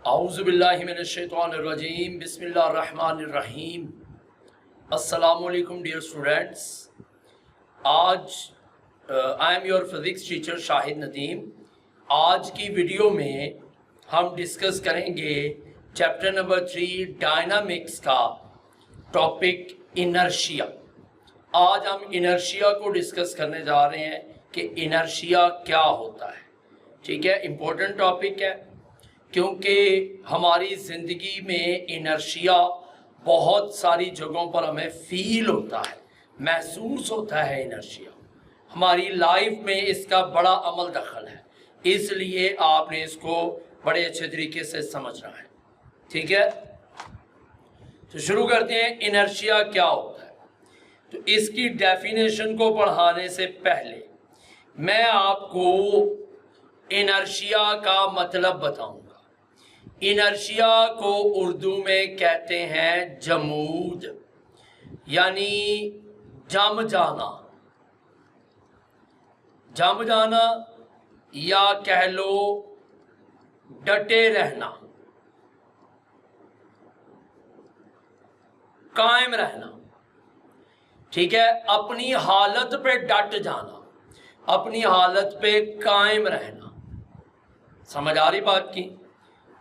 औज़ुबिल्लाहिमिनश्शैतानिर्रजीम बिस्मिल्लाहिर्रहमानिर्रहीम। अस्सलामुअलैकुम dear students. आज I am your physics teacher Shahid Nadeem. आज की वीडियो में हम डिस्कस करेंगे चैप्टर नंबर 3 डायनामिक्स का टॉपिक इनर्शिया। आज हम इनर्शिया को डिस्कस करने जा रहे हैं कि इनर्शिया क्या होता है। ठीक है, इम्पोर्टेंट टॉपिक है क्योंकि हमारी ज़िंदगी में इनर्शिया बहुत सारी जगहों पर हमें फील होता है, महसूस होता है। इनर्शिया हमारी लाइफ में इसका बड़ा अमल दखल है, इसलिए आपने इसको बड़े अच्छे तरीके से समझना है। ठीक है, तो शुरू करते हैं। इनर्शिया क्या होता है? तो इसकी डेफिनेशन को पढ़ाने से पहले मैं आपको इनर्शिया का मतलब बताऊंगा। इनर्शिया को उर्दू में कहते हैं जमूद, यानी जम जाना, जम जाना या कह लो डटे रहना, कायम रहना। ठीक है, अपनी हालत पे डट जाना, अपनी हालत पे कायम रहना। समझ आ रही बात की?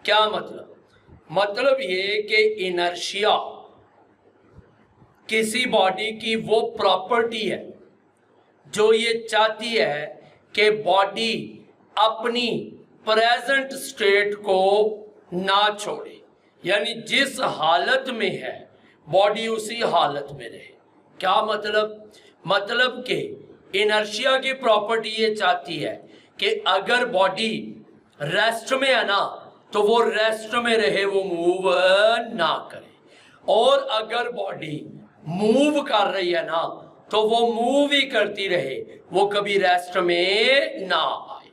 क्या मतलब? मतलब ये कि इनर्शिया किसी बॉडी की वो प्रॉपर्टी है जो ये चाहती है कि बॉडी अपनी प्रेजेंट स्टेट को ना छोड़े, यानी जिस हालत में है बॉडी उसी हालत में रहे। क्या मतलब? मतलब कि इनर्शिया की प्रॉपर्टी ये चाहती है कि अगर बॉडी रेस्ट में है ना तो वो रेस्ट में रहे, वो मूव ना करे, और अगर बॉडी मूव कर रही है ना तो वो मूव ही करती रहे, वो कभी रेस्ट में ना आए।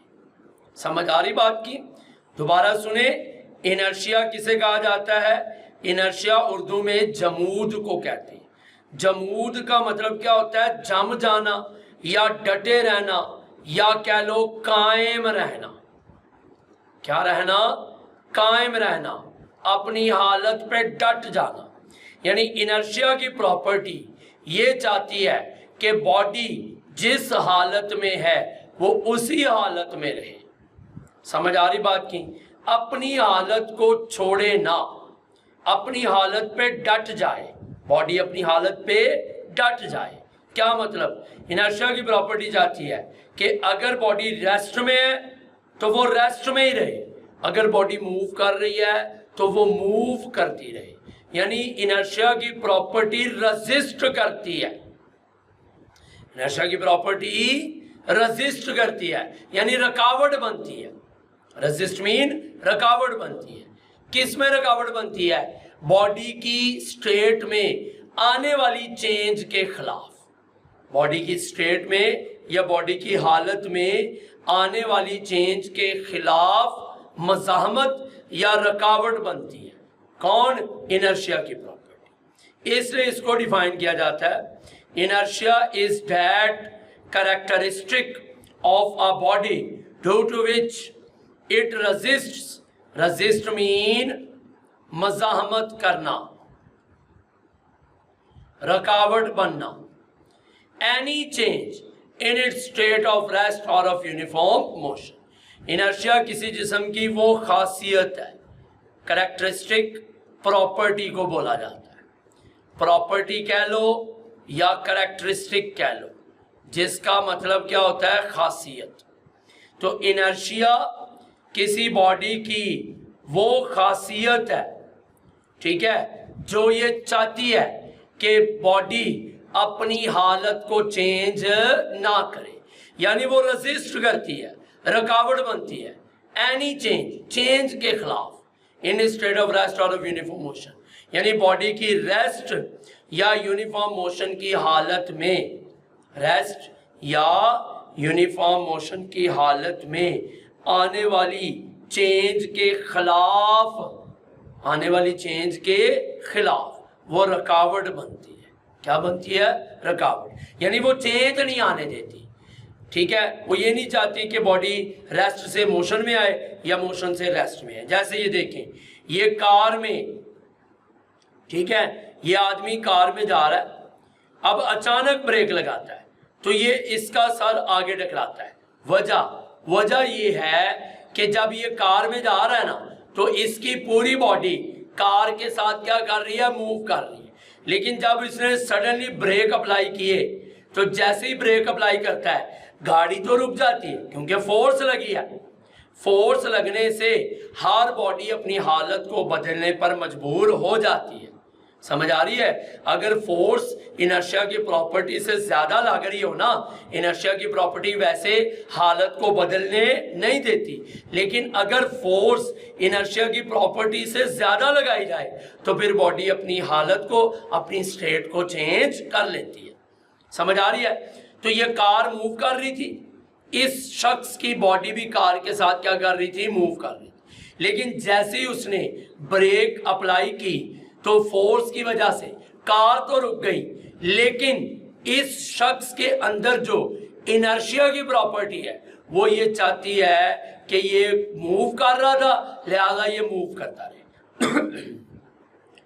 समझ आ रही बात की? दोबारा सुने, इनर्शिया किसे कहा जाता है? इनर्शिया उर्दू में जमूद को कहते हैं। जमूद का मतलब क्या होता है? जम जाना या डटे रहना या कह लो कायम रहना। क्या रहना? कायम रहना, अपनी हालत पे डट जाना। यानी इनर्शिया की प्रॉपर्टी ये चाहती है कि बॉडी जिस हालत में है वो उसी हालत में रहे। समझ आ रही बात की? अपनी हालत को छोड़े ना, अपनी हालत पे डट जाए, बॉडी अपनी हालत पे डट जाए। क्या मतलब? इनर्शिया की प्रॉपर्टी चाहती है कि अगर बॉडी रेस्ट में है तो वो रेस्ट में ही रहे, अगर बॉडी मूव कर रही है तो वो मूव करती रहे। यानी इनर्शिया की प्रॉपर्टी रेजिस्ट करती है। इनर्शिया की प्रॉपर्टी रेजिस्ट करती है, यानी रुकावट बनती है। रेजिस्ट मीन रुकावट बनती है। किस में रुकावट बनती है? बॉडी की स्टेट में आने वाली चेंज के खिलाफ। बॉडी की स्टेट में या बॉडी की हालत में आने वाली चेंज के खिलाफ मज़ाहमत या रुकावट बनती है। कौन? इनर्शिया की प्रॉपर्टी। इसलिए इसको डिफाइन किया जाता है, inertia is that characteristic of a body due to which it resists. Resist mean मज़ाहमत करना, रुकावट बनना, any change in its state of rest और ऑफ यूनिफॉर्म मोशन। इनर्शिया किसी जिस्म की वो खासियत है, कैरेक्टरिस्टिक प्रॉपर्टी को बोला जाता है। प्रॉपर्टी कह लो या कैरेक्टरिस्टिक कह लो, जिसका मतलब क्या होता है? खासियत। तो इनर्शिया किसी बॉडी की वो खासियत है, ठीक है, जो ये चाहती है कि बॉडी अपनी हालत को चेंज ना करे, यानी वो रेजिस्ट करती है, रुकावट बनती है एनी चेंज के खिलाफ इन स्टेट ऑफ रेस्ट और ऑफ यूनिफॉर्म मोशन। यानी बॉडी की रेस्ट या यूनिफॉर्म मोशन की हालत में, रेस्ट या यूनिफॉर्म मोशन की हालत में आने वाली चेंज के खिलाफ, आने वाली चेंज के खिलाफ वो रुकावट बनती है। क्या बनती है? रुकावट। यानी वो चेंज नहीं आने देती। ठीक है, वो ये नहीं चाहती कि बॉडी रेस्ट से मोशन में आए या मोशन से रेस्ट में आए। जैसे ये देखें, ये कार में, ठीक है, ये आदमी कार में जा रहा है, अब अचानक ब्रेक लगाता है तो ये इसका सर आगे टकराता है। वजह ये है कि जब ये कार में जा रहा है ना, तो इसकी पूरी बॉडी कार के साथ क्या कर रही है, मूव कर रही है। लेकिन जब इसने सडनली ब्रेक अप्लाई किए तो जैसे ही ब्रेक अप्लाई करता है गाड़ी तो रुक जाती है, क्योंकि फोर्स लगी है। फोर्स लगने से हर बॉडी अपनी हालत को बदलने पर मजबूर हो जाती है। समझ आ रही है? अगर फोर्स इनर्शिया की प्रॉपर्टी से ज्यादा लग रही हो ना, इनर्शिया की प्रॉपर्टी वैसे हालत को बदलने नहीं देती, लेकिन अगर फोर्स इनर्शिया की प्रॉपर्टी से ज्यादा लगाई जाए तो फिर बॉडी अपनी हालत को, अपनी स्टेट को चेंज कर लेती है। समझ आ रही है? तो ये कार मूव कर रही थी, इस शख्स की बॉडी भी कार के साथ क्या कर रही थी, मूव कर रही थी। लेकिन जैसे ही उसने ब्रेक अप्लाई की तो फोर्स की वजह से कार तो रुक गई, लेकिन इस शख्स के अंदर जो इनर्शिया की प्रॉपर्टी है वो ये चाहती है कि ये मूव कर रहा था, लिहाजा ये मूव करता रहे।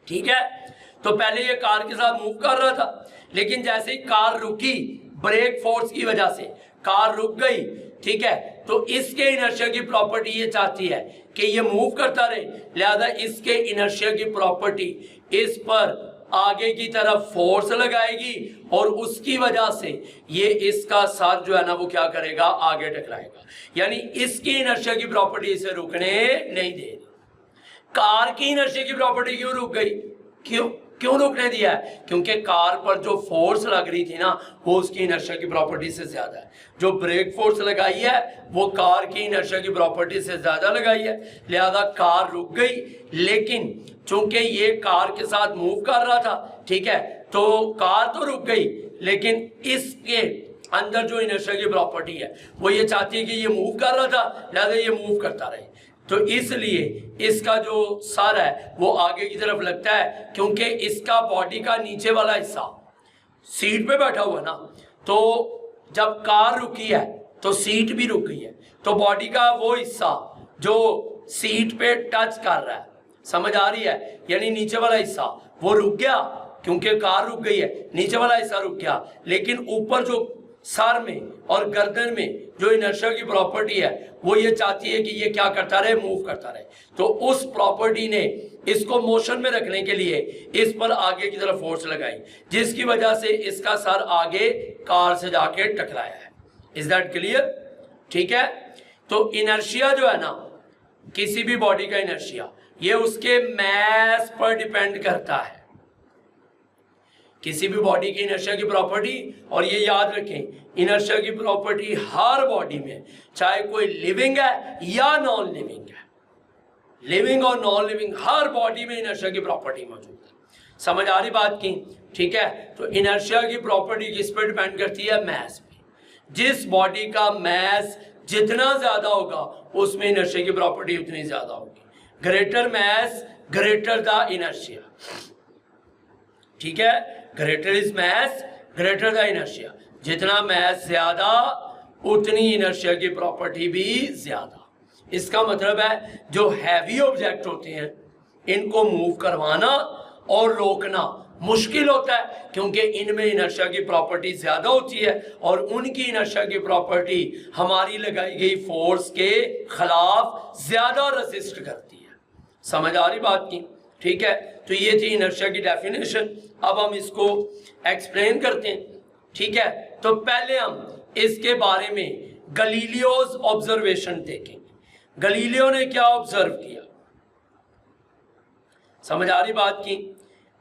ठीक है, तो पहले ये कार के साथ मूव कर रहा था, लेकिन जैसे ही कार रुकी ब्रेक फोर्स की वजह से कार रुक गई, ठीक है, तो इसके इनर्शिया की प्रॉपर्टी ये चाहती है कि ये मूव करता रहे, लिहाजा इसके इनर्शिया की प्रॉपर्टी इस पर आगे की तरफ फोर्स लगाएगी और उसकी वजह से ये इसका सर जो है ना वो क्या करेगा, आगे टकराएगा। यानी इसकी इनर्शिया की प्रॉपर्टी इसे रुकने नहीं दे रही। कार की इनर्शिया की प्रॉपर्टी क्यों रुक गई? क्यों रोकने दिया है? क्योंकि कार पर जो फोर्स लग रही थी ना वो उसकी इनर्शिया की प्रॉपर्टी से ज्यादा है। जो ब्रेक फोर्स लगाई है वो कार की इनर्शिया की प्रॉपर्टी से ज्यादा लगाई है, लिहाजा कार रुक गई। लेकिन चूंकि ये कार के साथ मूव कर रहा था, ठीक है, तो कार तो रुक गई, लेकिन इसके अंदर जो इनर्शिया की प्रॉपर्टी है वो ये चाहती है कि ये मूव कर रहा था, लिहाजा ये मूव करता रहे। तो इसलिए इसका जो सर है वो आगे की तरफ लगता है, क्योंकि इसका बॉडी का नीचे वाला हिस्सा सीट पे बैठा हुआ ना, तो जब कार रुकी है तो सीट भी रुक गई है, तो बॉडी का वो हिस्सा जो सीट पे टच कर रहा है, समझ आ रही है, यानी नीचे वाला हिस्सा वो रुक गया, क्योंकि कार रुक गई है, नीचे वाला हिस्सा रुक गया। लेकिन ऊपर जो सर में और गर्दन में जो इनर्शिया की प्रॉपर्टी है वो ये चाहती है कि ये क्या करता रहे, मूव करता रहे। तो उस प्रॉपर्टी ने इसको मोशन में रखने के लिए इस पर आगे की तरफ फोर्स लगाई, जिसकी वजह से इसका सर आगे कार से जाके टकराया है। Is that clear? ठीक है, तो इनर्शिया जो है ना, किसी भी बॉडी का इनर्शिया ये उसके मैस पर डिपेंड करता है। किसी भी बॉडी की इनर्शिया की प्रॉपर्टी, और ये याद रखें इनर्शिया की प्रॉपर्टी हर बॉडी में, चाहे कोई लिविंग है या नॉन लिविंग है, लिविंग और नॉन लिविंग हर बॉडी में इनर्शिया की प्रॉपर्टी मौजूद है। समझ आ रही बात की? ठीक है, तो इनर्शिया की प्रॉपर्टी किस पर डिपेंड करती है? मैस पे। जिस बॉडी का मैस जितना ज्यादा होगा उसमें इनर्शिया की प्रॉपर्टी उतनी ज्यादा होगी। Greater mass greater the inertia. ठीक है, greater is mass greater the inertia. जितना मैस ज्यादा उतनी इनर्शिया की प्रॉपर्टी भी ज्यादा। इसका मतलब है जो हैवी ऑब्जेक्ट होते हैं इनको मूव करवाना और रोकना मुश्किल होता है, क्योंकि इनमें इनर्शिया की प्रॉपर्टी ज्यादा होती है और उनकी इनर्शिया की प्रॉपर्टी हमारी लगाई गई फोर्स के खिलाफ ज्यादा रेसिस्ट करती है। समझ आ रही बात की? ठीक है, तो ये थी इनर्शिया की डेफिनेशन। अब हम इसको एक्सप्लेन करते हैं। ठीक है, तो पहले हम इसके बारे में गलीलियोज ऑब्जर्वेशन देखेंगे। गलीलियो ने क्या ऑब्जर्व किया? समझ आ रही बात की?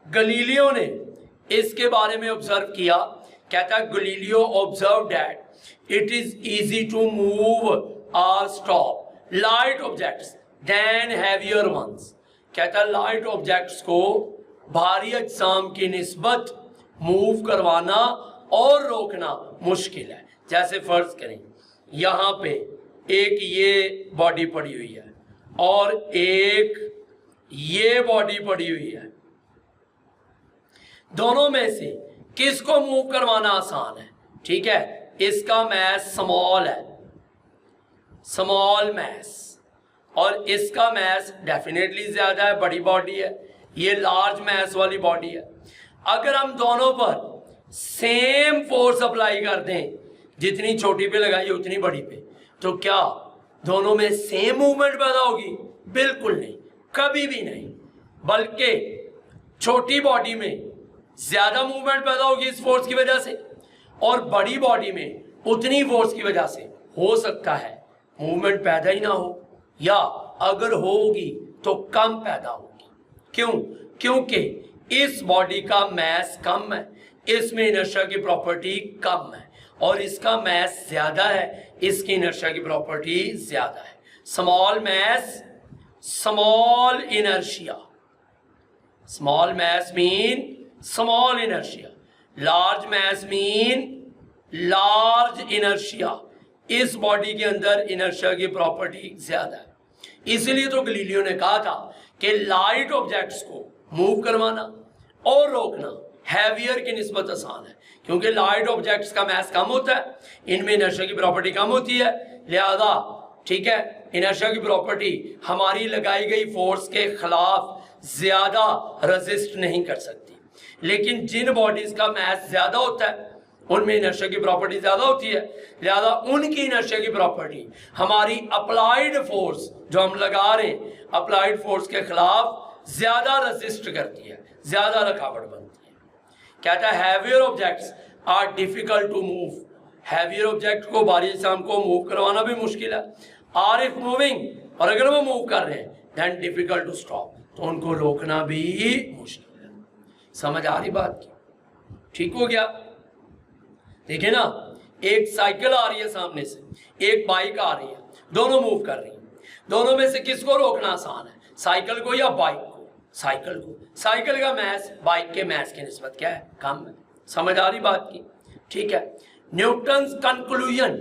गलीलियो ने इसके बारे में ऑब्जर्व किया। कहता है Galileo observe that it is easy to move और stop light objects than heavier ones. कहता है लाइट ऑब्जेक्ट्स को भारी अजसाम की निस्बत मूव करवाना और रोकना मुश्किल है। जैसे फर्ज करें यहां पे एक ये बॉडी पड़ी हुई है और एक ये बॉडी पड़ी हुई है, दोनों में से किसको मूव करवाना आसान है? ठीक है, इसका मैस स्मॉल है, स्मॉल मैस, और इसका मैस डेफिनेटली ज़्यादा है, बड़ी बॉडी है, ये लार्ज मैस वाली बॉडी है। अगर हम दोनों पर सेम फोर्स अप्लाई कर दें, जितनी छोटी पे लगाई उतनी बड़ी पे, तो क्या दोनों में सेम मूवमेंट पैदा होगी? बिल्कुल नहीं, कभी भी नहीं, बल्कि छोटी बॉडी में ज़्यादा मूवमेंट पैदा होगी इस फोर्स की वजह से, और बड़ी बॉडी में उतनी फोर्स की वजह से हो सकता है मूवमेंट पैदा ही ना हो, या अगर होगी तो कम पैदा होगी। क्यों? क्योंकि इस बॉडी का मैस कम है, इसमें इनर्शिया की प्रॉपर्टी कम है, और इसका मैस ज़्यादा है, इसकी इनर्शिया की प्रॉपर्टी ज़्यादा है। Small mass, small inertia, small mass mean small inertia, large mass mean large inertia. इस बॉडी के अंदर इनर्शिया की प्रॉपर्टी ज़्यादा है। इसलिए तो गलीलियो ने कहा था कि लाइट ऑब्जेक्ट्स को मूव करवाना और रोकना हैवियर की निस्बत आसान है, क्योंकि लाइट ऑब्जेक्ट्स का मैस कम होता है, इनमें इनर्शिया की प्रॉपर्टी कम होती है, लिहाजा ठीक है इनर्शिया की प्रॉपर्टी हमारी लगाई गई फोर्स के खिलाफ ज़्यादा रेजिस्ट नहीं कर सकती। लेकिन जिन बॉडीज़ का मैस ज़्यादा होता है उनमें इनर्शिया की प्रॉपर्टी ज़्यादा होती है, लिहाजा उनकी इनर्शिया की प्रॉपर्टी हमारी अप्लाइड फोर्स जो हम लगा रहे हैं अप्लाइड फोर्स के खिलाफ ज़्यादा रेजिस्ट करती है, ज़्यादा रुकावट बनती है। कहता है heavier objects are difficult to move, heavier object को भारी शाम को मूव करवाना भी मुश्किल है। आर इफ मूविंग, और अगर वो मूव कर रहे हैं दैन डिफिकल्ट टू स्टॉप, तो उनको रोकना भी मुश्किल है। समझ आ रही बात की? ठीक हो गया? देखिए ना, एक साइकिल आ रही है सामने से, एक बाइक आ रही है, दोनों मूव कर रही हैं, दोनों में से किसको रोकना आसान है, साइकिल को या बाइक को? साइकिल को। साइकिल का मैस बाइक के मैस की निस्बत क्या है? कम है। समझ आ रही बात की? ठीक है। न्यूटन्स कंक्लूजन,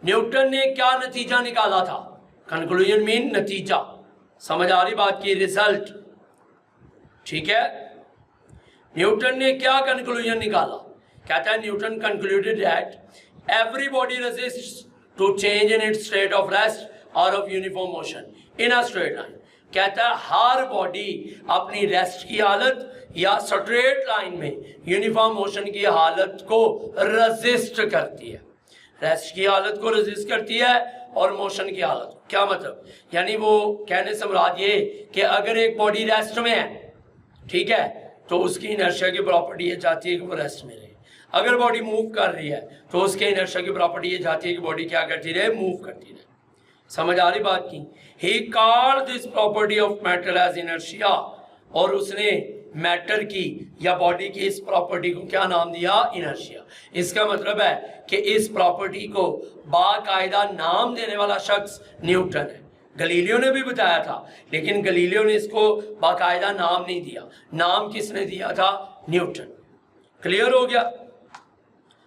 न्यूटन ने क्या नतीजा निकाला था? कंक्लूजन मीन नतीजा, समझ आ रही बात की? रिजल्ट। ठीक है, न्यूटन ने क्या कंक्लूजन निकाला? कहता है Newton concluded that every body resists to change in its state of rest और of uniform motion in a straight line. कहता है हर बॉडी अपनी रेस्ट की हालत या स्ट्रेट लाइन में यूनिफॉर्म मोशन की हालत को रेजिस्ट करती है, रेस्ट की हालत को रेजिस्ट करती है और मोशन की हालत। क्या मतलब? यानी वो कहने से मुराद ये कि अगर एक बॉडी रेस्ट में है, ठीक है, तो उसकी इनर्शिया की प्रॉपर्टी ये चाहती है कि वो रेस्ट में रहे। अगर बॉडी मूव कर रही है तो उसके इनर्शिया की प्रॉपर्टी ये चाहती है कि बॉडी क्या करती रहे? मूव करती रहे। समझ आ रही बात की? He called this property of matter as inertia, और उसने मैटर की या बॉडी की इस प्रॉपर्टी को क्या नाम दिया? इनर्शिया। इसका मतलब है कि इस प्रॉपर्टी को बाकायदा नाम देने वाला शख्स न्यूटन है। गलीलियो ने भी बताया था, लेकिन गलीलियो ने इसको बाकायदा नाम नहीं दिया। नाम किसने दिया था? न्यूटन। क्लियर हो गया?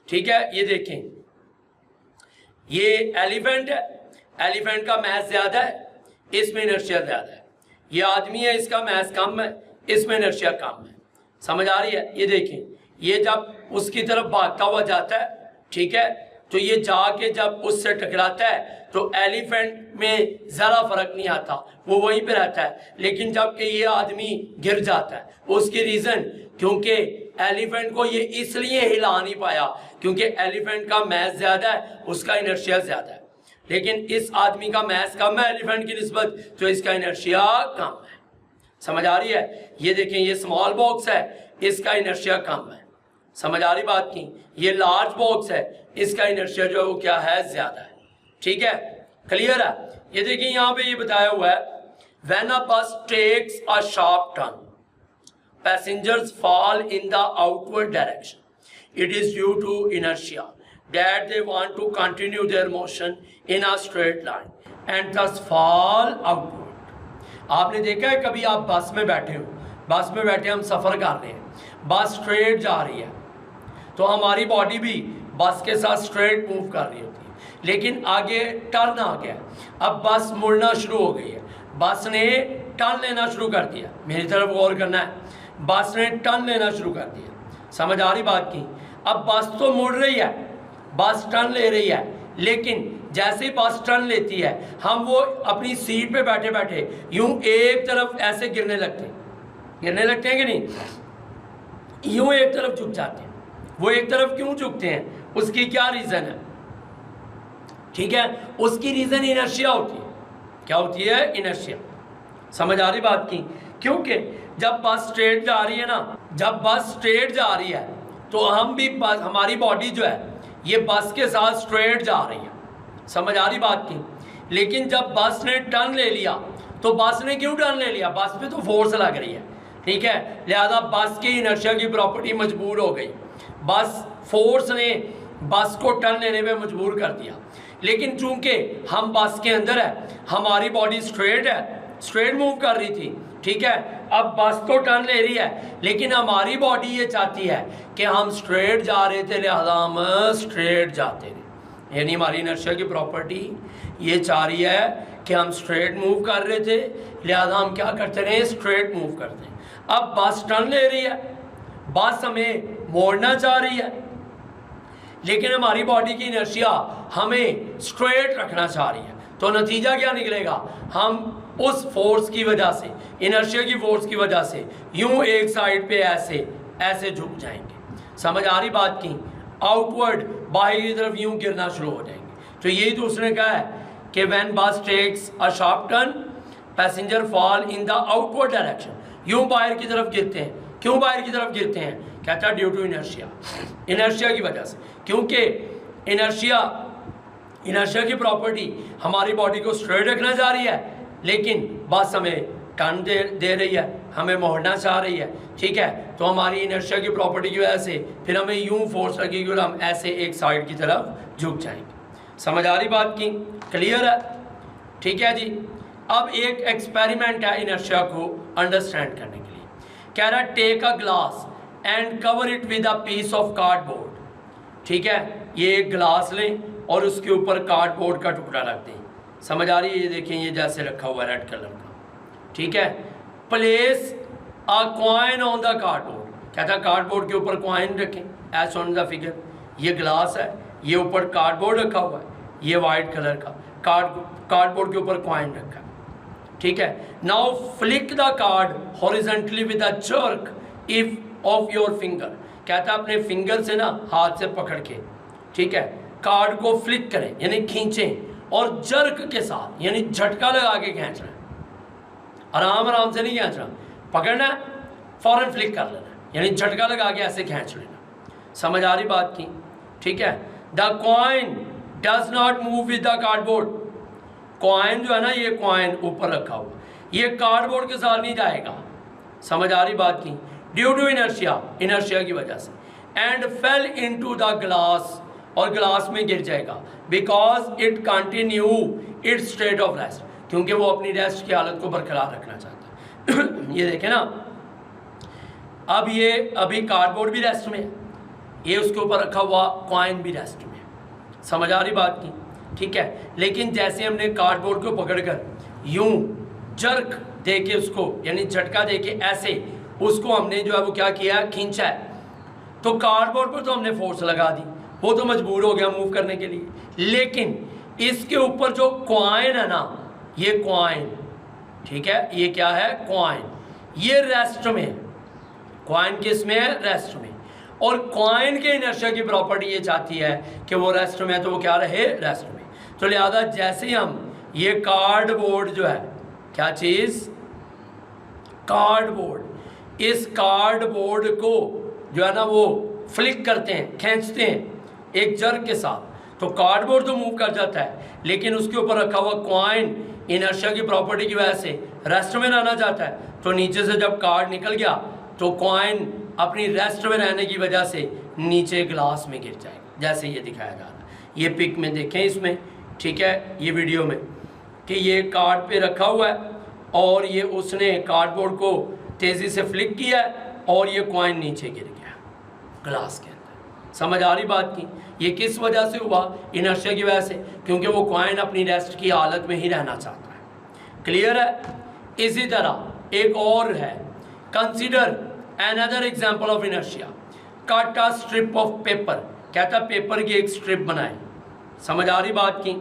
ठीक है, ये देखें, ये एलिफेंट है, एलिफेंट का मैस ज्यादा है, इसमें इनर्शिया ज्यादा है। ये आदमी है, इसका मैस कम है, इसमें इनर्शिया कम है। समझ आ रही है? ये देखें, ये जब उसकी तरफ भागता हुआ जाता है, ठीक है, तो ये जाके जब उससे टकराता है तो एलिफेंट में ज़रा फर्क नहीं आता, वो वहीं पे रहता है। लेकिन जबकि ये आदमी गिर जाता है, उसकी रीज़न क्योंकि एलिफेंट को ये इसलिए हिला नहीं पाया क्योंकि एलिफेंट का मैस ज़्यादा है, उसका इनर्शिया ज़्यादा है। लेकिन इस आदमी का मैस कम है एलिफेंट की निस्बत, तो इसका इनर्शिया कम है। समझ आ रही है? ये देखें, ये स्मॉल बॉक्स है, इसका इनर्शिया कम है। समझ आ रही बात की? ये लार्ज बॉक्स है, इसका इनर्शिया जो है वो क्या है? ज़्यादा है। ठीक है, क्लियर है? ये देखिए यहाँ पे ये बताया हुआ है, when a bus takes a sharp turn passengers fall in the outward direction, it is due to inertia that they want to continue their motion in a straight line and thus fall outward. आपने देखा है कभी आप बस में बैठे हो, बस में बैठे हम सफ़र कर रहे हैं, बस स्ट्रेट जा रही है तो हमारी बॉडी भी बस के साथ स्ट्रेट मूव कर रही होती है, लेकिन आगे टर्न आ गया, अब बस मुड़ना शुरू हो गई है, बस ने टर्न लेना शुरू कर दिया। मेरी तरफ गौर करना है, बस ने टर्न लेना शुरू कर दिया। समझ आ रही बात की? अब बस तो मुड़ रही है, बस टर्न ले रही है, लेकिन जैसे ही बस टर्न लेती है हम वो अपनी सीट पे बैठे बैठे यूं एक तरफ ऐसे गिरने लगते हैं कि नहीं, यूं एक तरफ झुक जाते हैं। वो एक तरफ क्यों झुकते हैं, उसकी क्या रीज़न है? ठीक है, उसकी रीज़न इनर्शिया होती है। क्या होती है? इनर्शिया। समझ आ रही बात की? क्योंकि जब बस स्ट्रेट जा रही है ना, जब बस स्ट्रेट जा रही है तो हम भी हमारी बॉडी जो है ये बस के साथ स्ट्रेट जा रही है। समझ आ रही बात की? लेकिन जब बस ने टर्न ले लिया, तो बस ने क्यों टर्न ले लिया? बस पे तो फोर्स लग रही है, ठीक है, लिहाजा बस की इनर्शिया की प्रॉपर्टी मजबूर हो गई। बस फोर्स ने बस को टर्न लेने में मजबूर कर दिया। लेकिन चूंकि हम बस के अंदर है, हमारी बॉडी स्ट्रेट है, स्ट्रेट मूव कर रही थी, ठीक है, अब बस तो टर्न ले रही है, लेकिन हमारी बॉडी ये चाहती है कि हम स्ट्रेट जा रहे थे, लिहाजा हम स्ट्रेट जाते रहे। यानी हमारी इनर्शिया की प्रॉपर्टी ये चाह रही है कि हम स्ट्रेट मूव कर रहे थे, लिहाजा हम क्या करते रहे? स्ट्रेट मूव करते हैं। अब बस टर्न ले रही है, बस हमें मोड़ना चाह रही है, लेकिन हमारी बॉडी की इनर्शिया हमें स्ट्रेट रखना चाह रही है। तो नतीजा क्या निकलेगा? हम उस फोर्स की वजह से, इनर्शिया की फोर्स की वजह से यूं एक साइड पे ऐसे ऐसे झुक जाएंगे। समझ आ रही बात की? आउटवर्ड, बाहर की तरफ यूं गिरना शुरू हो जाएंगे। तो यही तो उसने कहा है कि when bus takes a sharp turn passenger fall in the outward direction. यूं बाहर की तरफ गिरते हैं। क्यों बाहर की तरफ गिरते हैं? कहता है ड्यू टू इनर्शिया, इनर्शिया की वजह से। क्योंकि इनर्शिया की प्रॉपर्टी हमारी बॉडी को स्ट्रेट रखना चाह रही है, लेकिन बस हमें टर्न दे रही है, हमें मोड़ना चाह रही है, ठीक है। तो हमारी इनर्शिया की प्रॉपर्टी की वजह से फिर हमें यूं फोर्स लगेगी और हम ऐसे एक साइड की तरफ झुक जाएंगे। समझ आ रही बात की? क्लियर है? ठीक है जी। अब एक एक्सपेरिमेंट है इनर्शिया को अंडरस्टैंड करने के लिए। कह रहा take a glass and cover it with a piece of cardboard. ठीक है, ये एक ग्लास लें और उसके ऊपर कार्डबोर्ड का टुकड़ा रख दें। समझ आ रही है? ये देखें, ये जैसे रखा हुआ है रेड कलर का, ठीक है। Place a coin on the cardboard. कहता है कार्डबोर्ड के ऊपर कॉइन रखें एज ऑन द फिगर। ये ग्लास है, ये ऊपर कार्डबोर्ड रखा हुआ है, ये वाइट कलर का कार्डबोर्ड के ऊपर कॉइन रखा है, ठीक है। Now flick the card horizontally with a jerk if of your finger. कहता है अपने फिंगर से ना, हाथ से पकड़ के, ठीक है, कार्ड को फ्लिक करें यानी खींचें, और जर्क के साथ यानी झटका लगा के खींचना है। आराम आराम से नहीं खींचना, पकड़ना है, फौरन फ्लिक कर लेना, यानी झटका लगा के ऐसे खींच लेना। समझ आ रही बात की? ठीक है। The coin does not move with the cardboard. Coin जो है ना, ये कॉइन ऊपर रखा हुआ, ये कार्डबोर्ड के साथ नहीं जाएगा। समझ आ रही बात की? ड्यू टू इनर्शिया, इनर्शिया की वजह से। And fail into the glass, और ग्लास में गिर जाएगा, because it continue its state of rest, क्योंकि वो अपनी रेस्ट की हालत को बरकरार रखना चाहता है। ये देखें ना, अब ये अभी कार्डबोर्ड भी रेस्ट में है, ये उसके ऊपर रखा हुआ कॉइन भी रेस्ट में है। समझ आ रही बात की? ठीक है। लेकिन जैसे हमने कार्डबोर्ड को पकड़कर यूं जर्क दे के उसको, यानी झटका दे के ऐसे उसको हमने जो है वो क्या किया, खींचा है, तो कार्डबोर्ड पर तो हमने फोर्स लगा दी, वो तो मजबूर हो गया मूव करने के लिए। लेकिन इसके ऊपर जो कॉइन है ना, ये कॉइन, ठीक है, ये क्या है, कॉइन, ये रेस्ट में है। कॉइन किस में है? रेस्ट में। और कॉइन के इनर्शिया की प्रॉपर्टी ये चाहती है कि वो रेस्ट में है, तो वो क्या रहे, रेस्ट में। तो लिहाजा जैसे ही हम ये कार्डबोर्ड जो है, क्या चीज़, कार्डबोर्ड, इस कार्डबोर्ड को जो है ना वो फ्लिक करते हैं, खींचते हैं एक जर्क के साथ, तो कार्डबोर्ड तो मूव कर जाता है, लेकिन उसके ऊपर रखा हुआ कॉइन इनर्शिया की प्रॉपर्टी की वजह से रेस्ट में रहना चाहता है। तो नीचे से जब कार्ड निकल गया तो कॉइन अपनी रेस्ट में रहने की वजह से नीचे ग्लास में गिर जाएगा, जैसे ये दिखाया जा रहा है। ये पिक में देखें इसमें, ठीक है, ये वीडियो में, कि ये कार्ड पे रखा हुआ है और ये उसने कार्डबोर्ड को तेज़ी से फ्लिक किया और ये कॉइन नीचे गिर गया ग्लास के अंदर। समझ आ रही बात की? ये किस वजह से हुआ? इनर्शिया की वजह से, क्योंकि वो कॉइन अपनी रेस्ट की हालत में ही रहना चाहता है। क्लियर है? इसी तरह एक और है, consider another example of inertia. Cut a strip of paper कहता पेपर की एक स्ट्रिप बनाए। समझ आ रही बात की?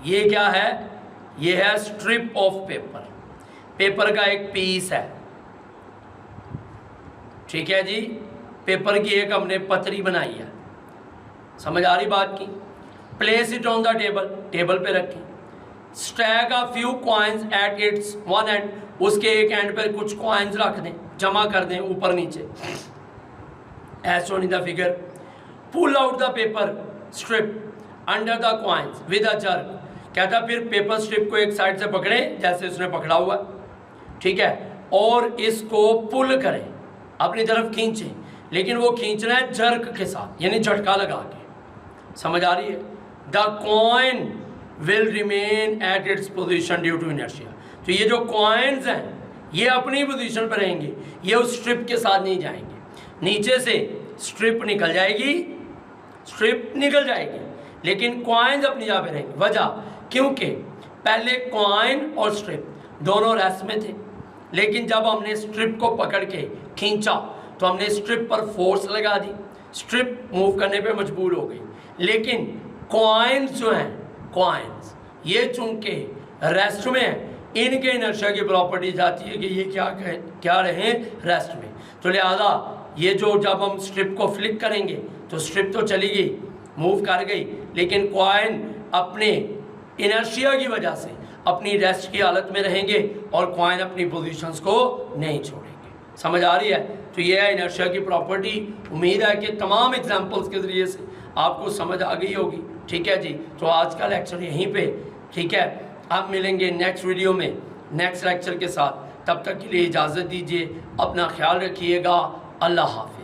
ये क्या है? ये है स्ट्रिप ऑफ पेपर, पेपर का एक पीस है, ठीक है जी। पेपर की एक हमने पतरी बनाई है। समझ आ रही बात की? Place it on the table, table पे रखें। Stack a few coins at its one and, उसके एक एंड पर कुछ कॉइन्स रख दें, जमा कर दें ऊपर नीचे, as shown in the figure. Pull out the paper strip under the coins with a jerk. कहता फिर पेपर स्ट्रिप को एक साइड से पकड़ें जैसे उसने पकड़ा हुआ, ठीक है, और इसको पुल करें, अपनी तरफ खींचें, लेकिन वो खींचना है जर्क के साथ, यानी झटका लगा के। समझ आ रही है? The coin will remain at its position due to inertia. तो ये जो कॉइन्स हैं ये अपनी पोजीशन पर रहेंगे, ये उस स्ट्रिप के साथ नहीं जाएंगे। नीचे से स्ट्रिप निकल जाएगी, स्ट्रिप निकल जाएगी, लेकिन कॉइन्स अपनी जगह पे रहेंगे। वजह क्योंकि पहले कॉइन और स्ट्रिप दोनों रेस्ट में थे, लेकिन जब हमने स्ट्रिप को पकड़ के खींचा तो हमने स्ट्रिप पर फोर्स लगा दी, स्ट्रिप मूव करने पे मजबूर हो गई। लेकिन कॉइन्स जो हैं, कॉइन्स ये चूंकि रेस्ट में हैं, इनके इनर्शिया की प्रॉपर्टी जाती है कि ये क्या रहे रेस्ट में। तो लिहाजा ये जो जब हम स्ट्रिप को फ्लिक करेंगे तो स्ट्रिप तो चली गई, मूव कर गई, लेकिन कॉइन अपने इनर्शिया की वजह से अपनी रेस्ट की हालत में रहेंगे और कॉइन अपनी पोजीशंस को नहीं छोड़ेंगे। समझ आ रही है? तो ये है इनर्शिया की प्रॉपर्टी। उम्मीद है कि तमाम एग्जांपल्स के ज़रिए से आपको समझ आ गई होगी, ठीक है जी। तो आज का लेक्चर यहीं पे, ठीक है, अब मिलेंगे नेक्स्ट वीडियो में नेक्स्ट लेक्चर के साथ। तब तक के लिए इजाज़त दीजिए, अपना ख्याल रखिएगा। अल्लाह हाफ़िज़।